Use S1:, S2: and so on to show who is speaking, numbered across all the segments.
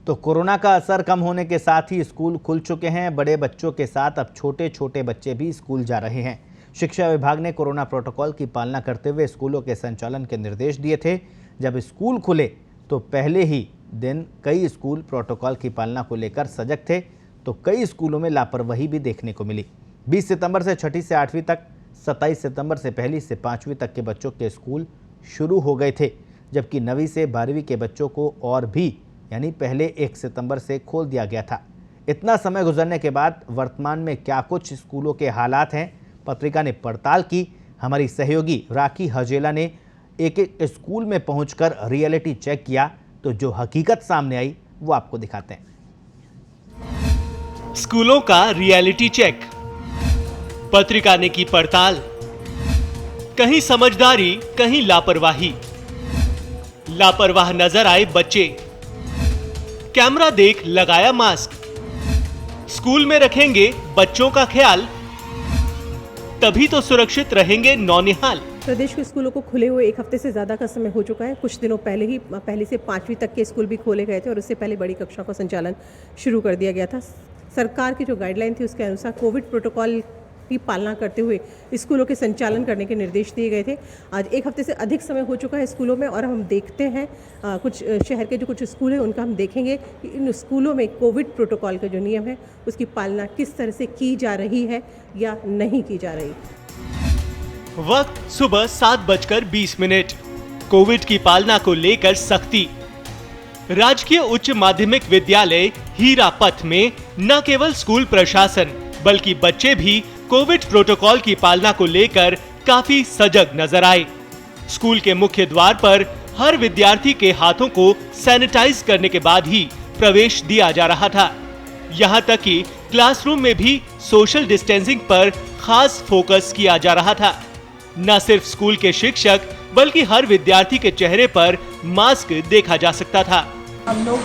S1: तो कोरोना का असर कम होने के साथ ही स्कूल खुल चुके हैं। बड़े बच्चों के साथ अब छोटे छोटे बच्चे भी स्कूल जा रहे हैं। शिक्षा विभाग ने कोरोना प्रोटोकॉल की पालना करते हुए स्कूलों के संचालन के निर्देश दिए थे। जब स्कूल खुले तो पहले ही दिन कई स्कूल प्रोटोकॉल की पालना को लेकर सजग थे, तो कई स्कूलों में लापरवाही भी देखने को मिली। 20 सितंबर से 6ठी से 8वीं तक, 27 सितंबर से 1ली से 5वीं तक के बच्चों के स्कूल शुरू हो गए थे, जबकि 9वीं से 12वीं के बच्चों को और भी यानी पहले 1 सितंबर से खोल दिया गया था। इतना समय गुजरने के बाद वर्तमान में क्या कुछ स्कूलों के हालात हैं, पत्रिका ने पड़ताल की। हमारी सहयोगी राखी हजेला ने एक एक स्कूल में पहुंचकर रियलिटी चेक किया, तो जो हकीकत सामने आई वो आपको दिखाते हैं।
S2: स्कूलों का रियलिटी चेक, पत्रिका ने की पड़ताल। कहीं समझदारी, कहीं लापरवाही। लापरवाह नजर आए बच्चे, कैमरा देख लगाया मास्क। स्कूल में रखेंगे बच्चों का ख्याल, तभी तो सुरक्षित रहेंगे नौनिहाल।
S3: प्रदेश के स्कूलों को खुले हुए 1 हफ्ते से ज़्यादा का समय हो चुका है। कुछ दिनों पहले ही पहली से 5वीं तक के स्कूल भी खोले गए थे और उससे पहले बड़ी कक्षा का संचालन शुरू कर दिया गया था। सरकार की जो गाइडलाइन थी उसके अनुसार कोविड प्रोटोकॉल की पालना करते हुए स्कूलों के संचालन करने के निर्देश दिए गए थे। आज 1 हफ्ते से अधिक समय हो चुका है स्कूलों में और हम देखते हैं कुछ शहर के जो कुछ स्कूल हैं उनका हम देखेंगे कि इन स्कूलों में कोविड प्रोटोकॉल का जो नियम है उसकी पालना किस तरह से की जा रही है या नहीं की जा रही।
S2: वक्त सुबह 7:20। कोविड की पालना को लेकर सख्ती। राजकीय उच्च माध्यमिक विद्यालय हीरापथ में न केवल स्कूल प्रशासन बल्कि बच्चे भी कोविड प्रोटोकॉल की पालना को लेकर काफी सजग नजर आए। स्कूल के मुख्य द्वार पर हर विद्यार्थी के हाथों को सैनिटाइज करने के बाद ही प्रवेश दिया जा रहा था। यहां तक कि क्लासरूम में भी सोशल डिस्टेंसिंग पर खास फोकस किया जा रहा था। न सिर्फ स्कूल के शिक्षक बल्कि हर विद्यार्थी के चेहरे पर मास्क देखा जा सकता था।
S4: हम लोग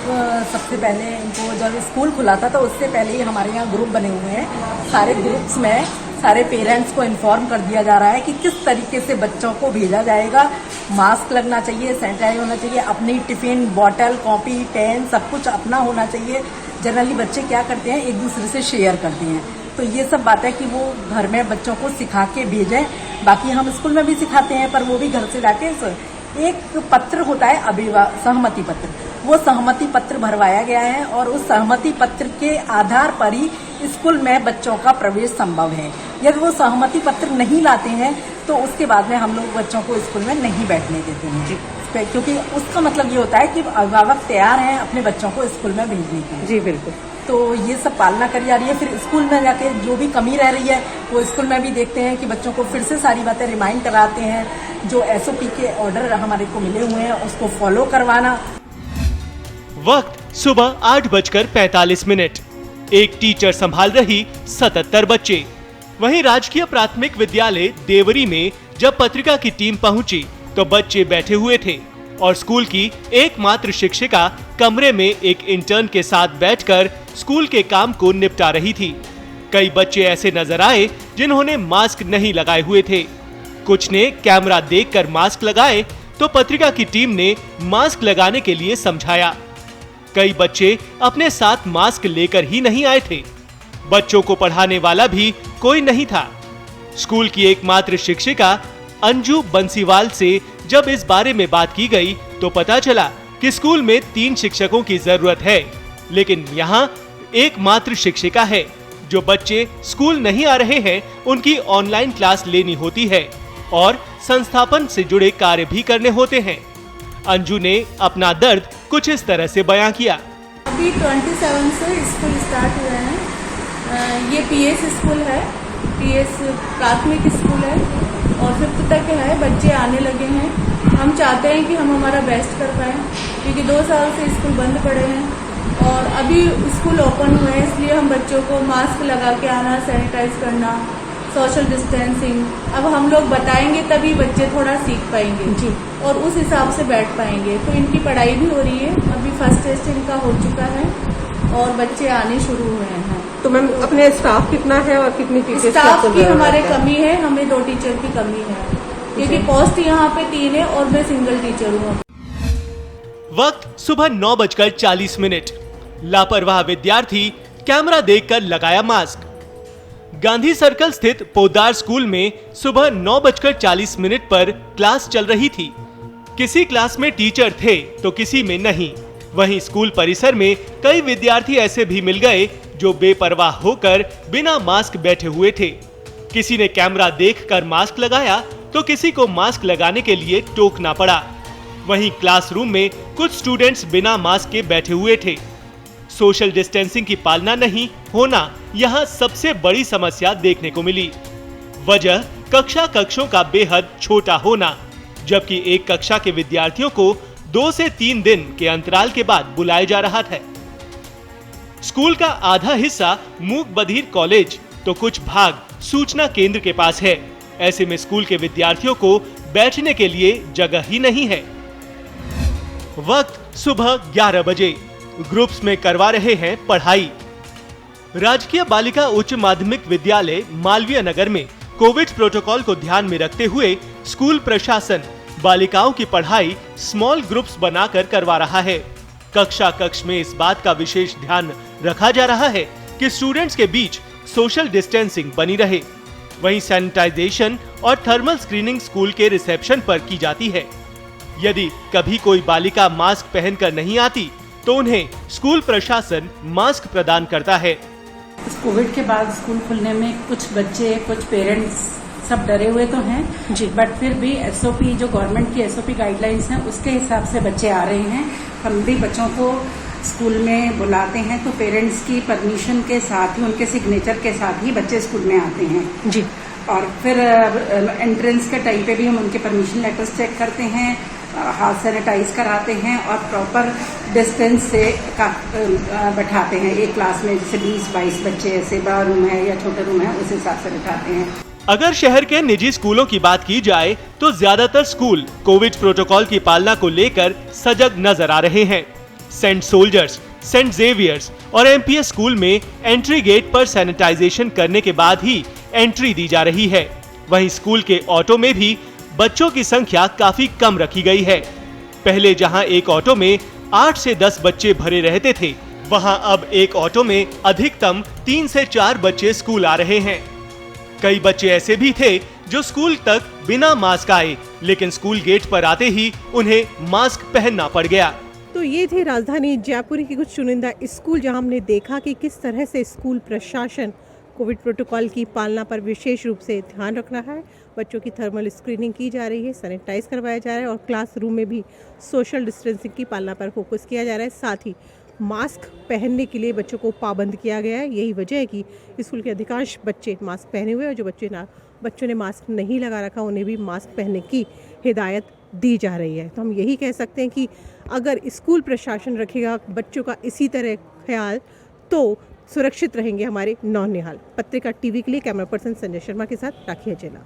S4: सबसे पहले इनको जब स्कूल खुला था तो उससे पहले ही हमारे यहाँ ग्रुप बने हुए हैं। सारे ग्रुप्स में सारे पेरेंट्स को इन्फॉर्म कर दिया जा रहा है कि किस तरीके से बच्चों को भेजा जाएगा। मास्क लगना चाहिए, सैनिटाइज होना चाहिए, अपनी टिफिन, बॉटल, कॉपी, पेन सब कुछ अपना होना चाहिए। जनरली बच्चे क्या करते हैं, एक दूसरे से शेयर करते हैं, तो ये सब बातें कि वो घर में बच्चों को सिखा के भेजें। बाकी हम स्कूल में भी सिखाते हैं पर वो भी घर से जाके एक पत्र होता है सहमति पत्र, वो सहमति पत्र भरवाया गया है और उस सहमति पत्र के आधार पर ही स्कूल में बच्चों का प्रवेश संभव है। यदि वो सहमति पत्र नहीं लाते हैं तो उसके बाद में हम लोग बच्चों को स्कूल में नहीं बैठने देते हैं, क्योंकि उसका मतलब ये होता है कि अभिभावक तैयार हैं अपने बच्चों को स्कूल में भेजने की। जी बिल्कुल। तो ये सब पालना करी जा रही है। फिर स्कूल में जाके जो भी कमी रह रही है वो स्कूल में भी देखते हैं कि बच्चों को फिर से सारी बातें रिमाइंड कराते हैं। जो SOP के ऑर्डर हमारे को मिले हुए हैं उसको फॉलो करवाना।
S2: वक्त सुबह 8:45। एक टीचर संभाल रही 77 बच्चे। वहीं राजकीय प्राथमिक विद्यालय देवरी में जब पत्रिका की टीम पहुंची तो बच्चे बैठे हुए थे और स्कूल की एकमात्र शिक्षिका कमरे में एक इंटर्न के साथ बैठकर स्कूल के काम को निपटा रही थी। कई बच्चे ऐसे नजर आए जिन्होंने मास्क नहीं लगाए हुए थे। कुछ ने कैमरा देखकर मास्क लगाए तो पत्रिका की टीम ने मास्क लगाने के लिए समझाया। कई बच्चे अपने साथ मास्क लेकर ही नहीं आए थे। बच्चों को पढ़ाने वाला भी कोई नहीं था। स्कूल की एकमात्र शिक्षिका अंजू बंसीवाल से जब इस बारे में बात की गई तो पता चला कि स्कूल में 3 शिक्षकों की जरूरत है, लेकिन यहाँ एकमात्र शिक्षिका है। जो बच्चे स्कूल नहीं आ रहे हैं उनकी ऑनलाइन क्लास लेनी होती है और संस्थापन से जुड़े कार्य भी करने होते हैं। अंजू ने अपना दर्द कुछ इस तरह से बयां किया।
S5: अभी 27 से स्कूल स्टार्ट हुए हैं। ये PS स्कूल है, PS प्राथमिक स्कूल है और 5th तक है। बच्चे आने लगे हैं। हम चाहते हैं कि हम हमारा बेस्ट कर पाएँ, क्योंकि 2 साल से स्कूल बंद पड़े हैं और अभी स्कूल ओपन हुए हैं, इसलिए हम बच्चों को मास्क लगा के आना, सैनिटाइज करना, सोशल डिस्टेंसिंग अब हम लोग बताएंगे तभी बच्चे थोड़ा सीख पाएंगे जी और उस हिसाब से बैठ पाएंगे। तो इनकी पढ़ाई भी हो रही है। अभी फर्स्ट टेस्ट इनका हो चुका है और बच्चे आने शुरू हुए हैं।
S3: तो मैम अपने स्टाफ कितना है और कितनी टीचर्स?
S5: स्टाफ की हमारे कमी है, हमें 2 टीचर की कमी है क्योंकि पोस्ट यहाँ पे 3 है और मैं सिंगल टीचर हूँ।
S2: वक्त सुबह 9:40। लापरवाह विद्यार्थी कैमरा देखकर लगाया मास्क। गांधी सर्कल स्थित पोद्दार स्कूल में सुबह 9:40 पर क्लास चल रही थी। किसी क्लास में टीचर थे तो किसी में नहीं। वहीं स्कूल परिसर में कई विद्यार्थी ऐसे भी मिल गए जो बेपरवाह होकर बिना मास्क बैठे हुए थे। किसी ने कैमरा देखकर मास्क लगाया तो किसी को मास्क लगाने के लिए टोकना पड़ा। वहीं क्लासरूम में कुछ स्टूडेंट्स बिना मास्क के बैठे हुए थे। सोशल डिस्टेंसिंग की पालना नहीं होना यहाँ सबसे बड़ी समस्या देखने को मिली। वजह कक्षों का बेहद छोटा होना, जबकि एक कक्षा के विद्यार्थियों को 2 से 3 दिन के अंतराल के बाद बुलाया जा रहा था। स्कूल का आधा हिस्सा मूक बधिर कॉलेज तो कुछ भाग सूचना केंद्र के पास है। ऐसे में स्कूल के विद्यार्थियों को बैठने के लिए जगह ही नहीं है। वक्त सुबह 11 बजे। ग्रुप्स में करवा रहे हैं पढ़ाई। राजकीय बालिका उच्च माध्यमिक विद्यालय मालवीय नगर में कोविड प्रोटोकॉल को ध्यान में रखते हुए स्कूल प्रशासन बालिकाओं की पढ़ाई स्मॉल ग्रुप्स बनाकर करवा रहा है। कक्ष में इस बात का विशेष ध्यान रखा जा रहा है कि स्टूडेंट्स के बीच सोशल डिस्टेंसिंग बनी रहे। वहीं सैनिटाइजेशन और थर्मल स्क्रीनिंग स्कूल के रिसेप्शन पर की जाती है। यदि कभी कोई बालिका मास्क पहनकर नहीं आती तो उन्हें स्कूल प्रशासन मास्क प्रदान करता है।
S6: इस कोविड के बाद स्कूल खुलने में कुछ बच्चे, कुछ पेरेंट्स सब डरे हुए तो हैं जी, बट फिर भी एसओपी जो गवर्नमेंट की एसओपी गाइडलाइंस हैं उसके हिसाब से बच्चे आ रहे हैं। हम भी बच्चों को स्कूल में बुलाते हैं तो पेरेंट्स की परमिशन के साथ ही, उनके सिग्नेचर के साथ ही बच्चे स्कूल में आते हैं जी। और फिर एंट्रेंस के टाइम पे भी हम उनके परमिशन लेटर्स चेक करते हैं, हाथ सैनिटाइज कराते हैं और प्रॉपर डिस्टेंस से बैठाते हैं। एक क्लास में जैसे 20-22 बच्चे, ऐसे बड़ा रूम है या छोटा रूम है उस हिसाब से बैठाते हैं।
S2: अगर शहर के निजी स्कूलों की बात की जाए तो ज्यादातर स्कूल कोविड प्रोटोकॉल की पालना को लेकर सजग नजर आ रहे हैं। सेंट सोल्जर्स, सेंट जेवियर्स और एमपीएस स्कूल में एंट्री गेट पर सैनिटाइजेशन करने के बाद ही एंट्री दी जा रही है। वहीं स्कूल के ऑटो में भी बच्चों की संख्या काफी कम रखी गई है। पहले जहां एक ऑटो में 8 से 10 बच्चे भरे रहते थे, वहां अब एक ऑटो में अधिकतम 3 से 4 बच्चे स्कूल आ रहे हैं। कई बच्चे ऐसे भी थे जो स्कूल तक बिना मास्क आए, लेकिन स्कूल गेट पर आते ही उन्हें मास्क पहनना पड़ गया।
S3: तो ये थे राजधानी जयपुर के कुछ चुनिंदा स्कूल जहां हमने देखा कि किस तरह से स्कूल प्रशासन कोविड प्रोटोकॉल की पालना पर विशेष रूप से ध्यान रख रहा है। बच्चों की थर्मल स्क्रीनिंग की जा रही है, सैनिटाइज करवाया जा रहा है और क्लासरूम में भी सोशल डिस्टेंसिंग की पालना पर फोकस किया जा रहा है। साथ ही मास्क पहनने के लिए बच्चों को पाबंद किया गया है। यही वजह है कि स्कूल के अधिकांश बच्चे मास्क पहने हुए और जो बच्चों ने मास्क नहीं लगा रखा उन्हें भी मास्क पहनने की हिदायत दी जा रही है। तो हम यही कह सकते हैं कि अगर स्कूल प्रशासन रखेगा बच्चों का इसी तरह ख्याल तो सुरक्षित रहेंगे हमारे नौनिहाल। पत्रिका टीवी के लिए कैमरा पर्सन संजय शर्मा के साथ राखी अजेला।